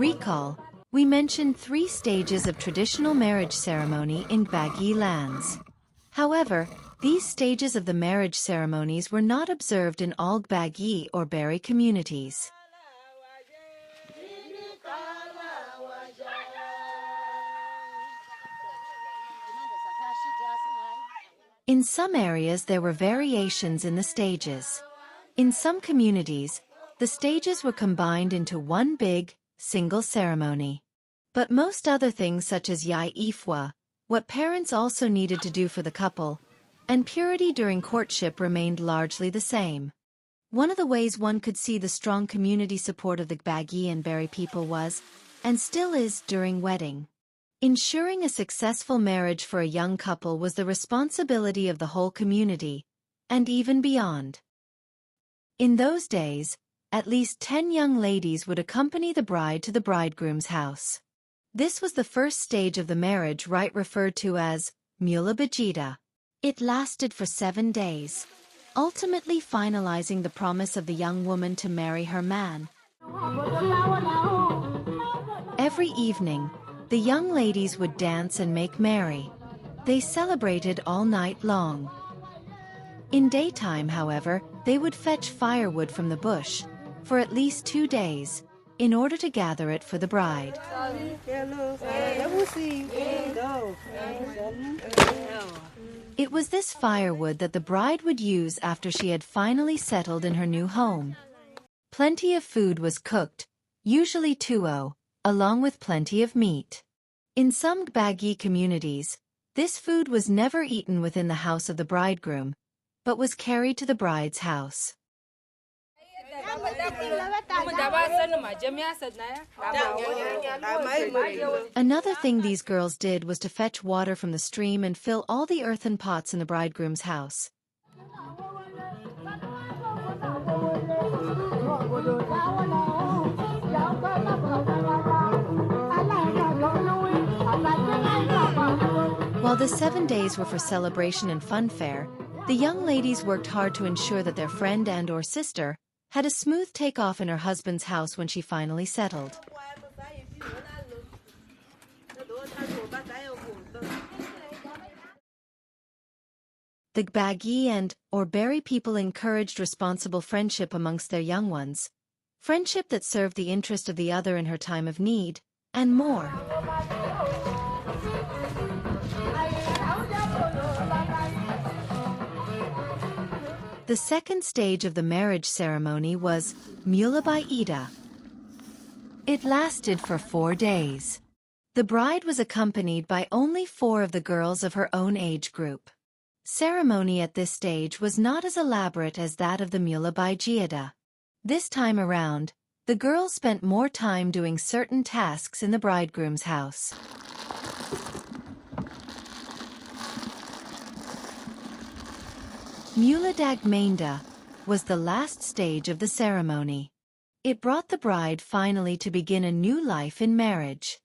Recall, we mentioned 3 stages of traditional marriage ceremony in Gbagyi lands. However, these stages of the marriage ceremonies were not observed in all Gbagyi or Gbari communities. In some areas there were variations in the stages. In some communities, the stages were combined into one big, single ceremony. But most other things such as yai ifwa, what parents also needed to do for the couple, and purity during courtship remained largely the same. One of the ways one could see the strong community support of the Gbagyi and Gbari people was, and still is, during wedding. Ensuring a successful marriage for a young couple was the responsibility of the whole community, and even beyond. In those days, at least 10 young ladies would accompany the bride to the bridegroom's house. This was the first stage of the marriage rite referred to as Mula Bajida. It lasted for 7 days, ultimately finalizing the promise of the young woman to marry her man. Every evening, the young ladies would dance and make merry. They celebrated all night long. In daytime, however, they would fetch firewood from the bush, for at least 2 days, in order to gather it for the bride. It was this firewood that the bride would use after she had finally settled in her new home. Plenty of food was cooked, usually tuwo, along with plenty of meat. In some Gbagyi communities, this food was never eaten within the house of the bridegroom, but was carried to the bride's house. Another thing these girls did was to fetch water from the stream and fill all the earthen pots in the bridegroom's house. While the 7 days were for celebration and funfair, the young ladies worked hard to ensure that their friend and/or sister had a smooth takeoff in her husband's house when she finally settled. The Gbagyi and/or Gbari people encouraged responsible friendship amongst their young ones, friendship that served the interest of the other in her time of need, and more. The second stage of the marriage ceremony was Mula Bajida. It lasted for 4 days. The bride was accompanied by only 4 of the girls of her own age group. Ceremony at this stage was not as elaborate as that of the Mula Bajida. This time around, the girls spent more time doing certain tasks in the bridegroom's house. Mula Dagmainda was the last stage of the ceremony. It brought the bride finally to begin a new life in marriage.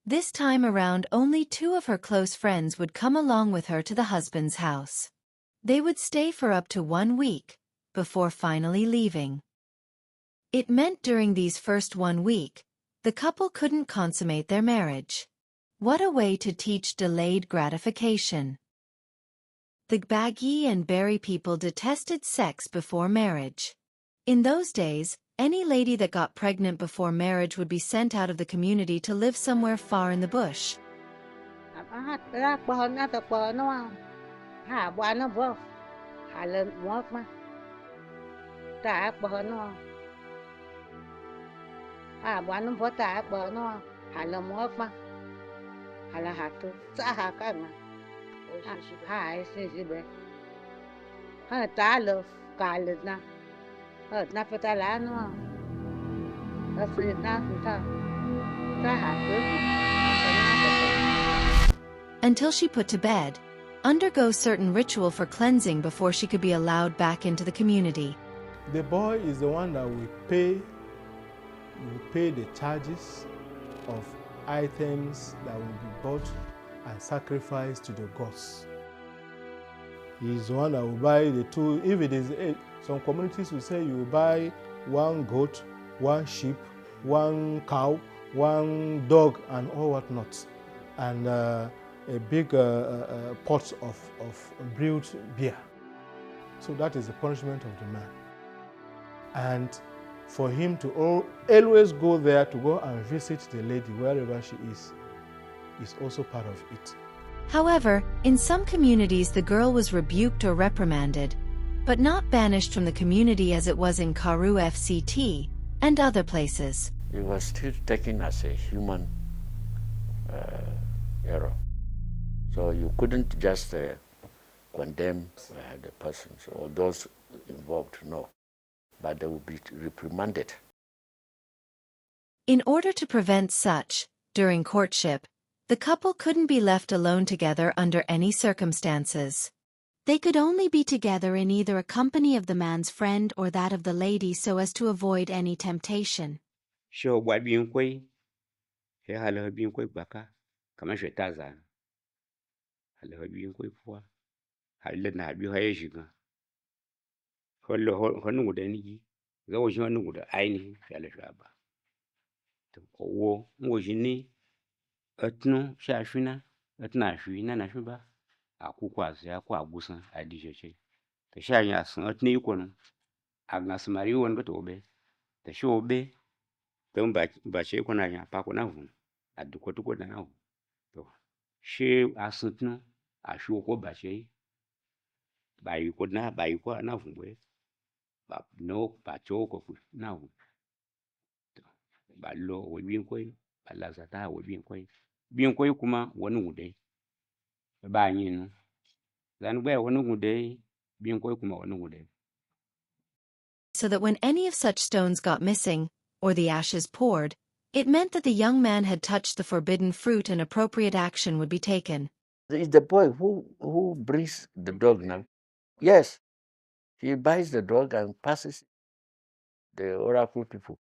This time around only 2 of her close friends would come along with her to the husband's house. They would stay for up to 1 week, before finally leaving. It meant during these first 1 week, the couple couldn't consummate their marriage. What a way to teach delayed gratification. The Gbagyi and Gbari people detested sex before marriage. In those days, any lady that got pregnant before marriage would be sent out of the community to live somewhere far in the bush. Until she put to bed, undergo certain ritual for cleansing before she could be allowed back into the community. The boy is the one that will pay the charges of items that will be bought and sacrificed to the gods. He is the one that will buy the 2, if it is, some communities will say you buy 1 goat, 1 sheep, 1 cow, one dog and all whatnot, and a big pot of brewed beer. So that is the punishment of the man. And for him to always go there to go and visit the lady wherever she is also part of it. However, in some communities the girl was rebuked or reprimanded, but not banished from the community as it was in Karu FCT and other places. It was still taken as a human error. So you couldn't just condemn the persons or those involved, no. But they would be reprimanded. In order to prevent such, during courtship, the couple couldn't be left alone together under any circumstances. They could only be together in either a company of the man's friend or that of the lady so as to avoid any temptation. Sure, what being quay, here hello being quay baka, come and shut us on. Hello being quay for. I let not be high sugar. Hello, honey would any. There was no wood, I need Shalashaba. Oh, was you knee? Atno, Shashina, Atnashina, Nashuba. A cookwas, a quabusan, I did. The Shayas, not Nikon. Agnes Mario and got obey. The show obey. Don't but shake when I am pack on avon. At the Kotuko now. She asked no, I should go by she. By you could not buy you enough way. But no, but choke of now. But low would be quay, but Lazata would be quay. Being quay kuma one wood day. By you. Then where one wood day, being quay kuma one wood day. So that when any of such stones got missing, or the ashes poured, it meant that the young man had touched the forbidden fruit and appropriate action would be taken. It's the boy who brings the dog now. Yes, he buys the dog and passes the oracle people,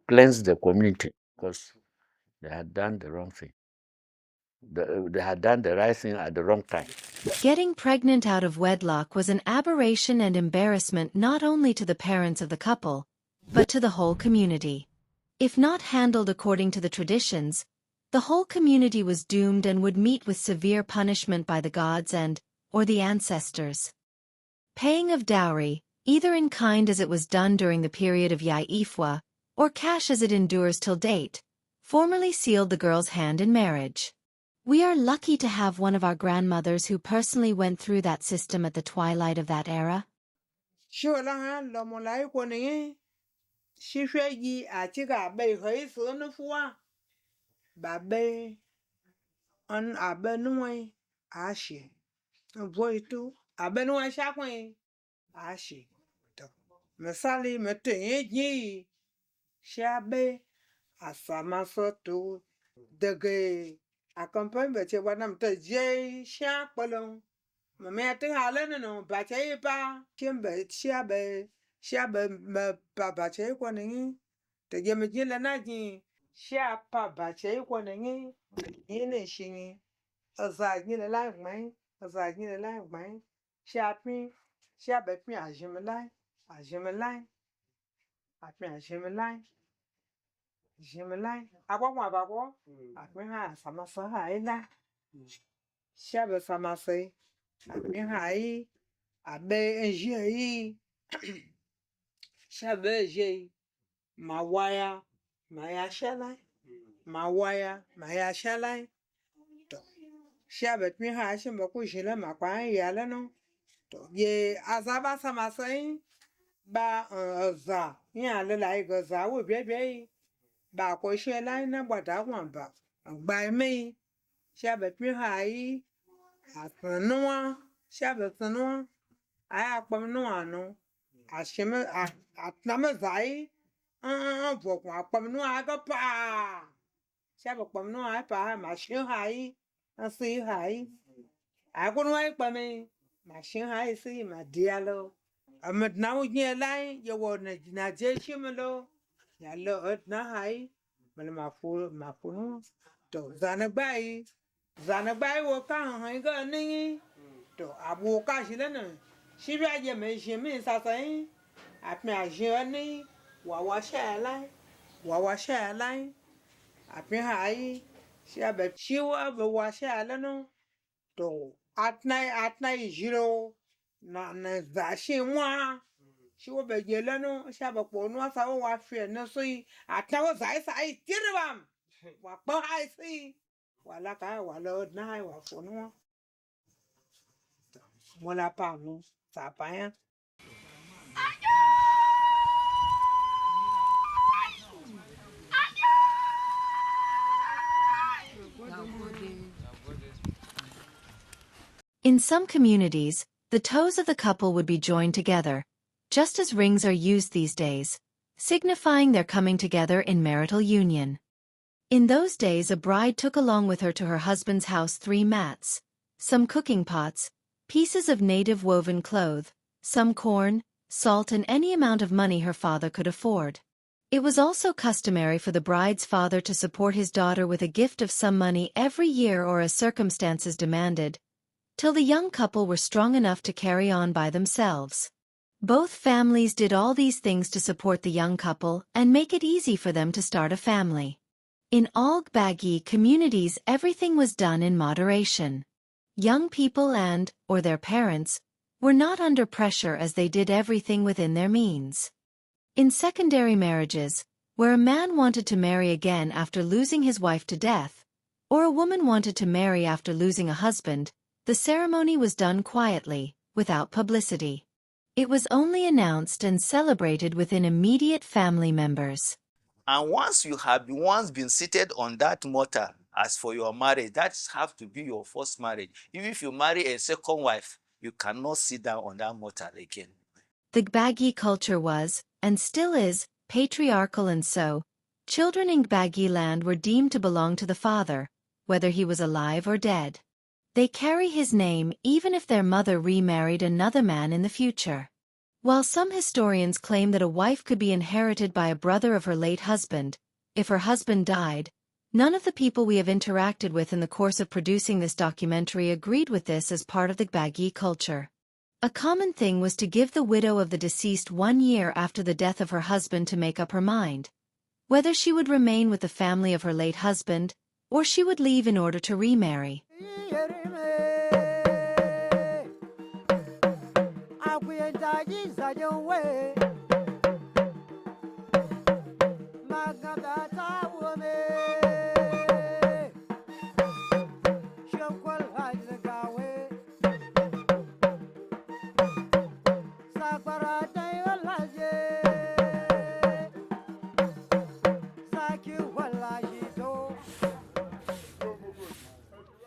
cleanse the community because they had done the wrong thing. They had done the right thing at the wrong time. Getting pregnant out of wedlock was an aberration and embarrassment not only to the parents of the couple, but to the whole community. If not handled according to the traditions, the whole community was doomed and would meet with severe punishment by the gods or the ancestors. Paying of dowry, either in kind as it was done during the period of Yai Ifwa, or cash as it endures till date, formally sealed the girl's hand in marriage. We are lucky to have one of our grandmothers who personally went through that system at the twilight of that era. Misali metenye shabe asamasoto dege akampan beche wanam te je sha polong mame te halen no bache pa chembe shabe me pa bache kwanini te je me jile na ji sha pa bache kwanini yene shingi aza jile la gman aza jile la gman sha pin shabe pin ajimla Jimilai, agwagwa babo, akmiha samasa haila. Shabe samase, akmiha ai, abe enji ai. Shabe enji, mawaya, maya shalai, mawaya, maya shalai. Shabe akmiha ashimba kujile makwa yale no. Ye azaba samase, ba za, yale lai goza, we bebe. Ba ko she lai na gbada wan ba gba mi shabe pin hai atanwa shabe tanwa aya pam no anu ashime atname zai vo ko pam no aga pa shabe pam no ai pa ma shin hai asi hai agun wai pam ma shin hai si ma dialo amad na wo nye lai ye wo na je shimelo ya lo na hai mele mafu no to zanagbai wo ka han ga ni to abu ka shile na shi ba je me shi mi sa sai a pe a je ni wa wa sha lai apin hai sia be chiwa be wa sia le no to atnai jiro na za shi mwa shi wo be je le no sia be po no sa wo wa fie no so yi atna wo sai tiribam wa pa hai si wala ka wala na wa fo no mo la pa no sa pa ya. In some communities, the toes of the couple would be joined together, just as rings are used these days, signifying their coming together in marital union. In those days, a bride took along with her to her husband's house 3 mats, some cooking pots, pieces of native woven cloth, some corn, salt, and any amount of money her father could afford. It was also customary for the bride's father to support his daughter with a gift of some money every year or as circumstances demanded, till the young couple were strong enough to carry on by themselves. Both families did all these things to support the young couple and make it easy for them to start a family. In all Gbagyi communities, everything was done in moderation. Young people or their parents, were not under pressure as they did everything within their means. In secondary marriages, where a man wanted to marry again after losing his wife to death, or a woman wanted to marry after losing a husband, the ceremony was done quietly, without publicity. It was only announced and celebrated within immediate family members. And once you have been seated on that mortar, as for your marriage, that has to be your first marriage. Even if you marry a second wife, you cannot sit down on that mortar again. The Gbagyi culture was, and still is, patriarchal, and so, children in Gbagyi land were deemed to belong to the father, whether he was alive or dead. They carry his name even if their mother remarried another man in the future. While some historians claim that a wife could be inherited by a brother of her late husband, if her husband died, none of the people we have interacted with in the course of producing this documentary agreed with this as part of the Gbagyi culture. A common thing was to give the widow of the deceased 1 year after the death of her husband to make up her mind, whether she would remain with the family of her late husband, or she would leave in order to remarry.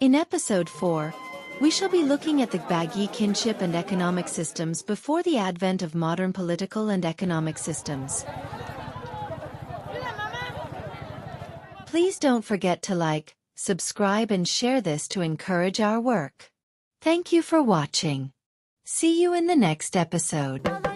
In episode 4, we shall be looking at the Gbagyi kinship and economic systems before the advent of modern political and economic systems. Please don't forget to like, subscribe, and share this to encourage our work. Thank you for watching. See you in the next episode.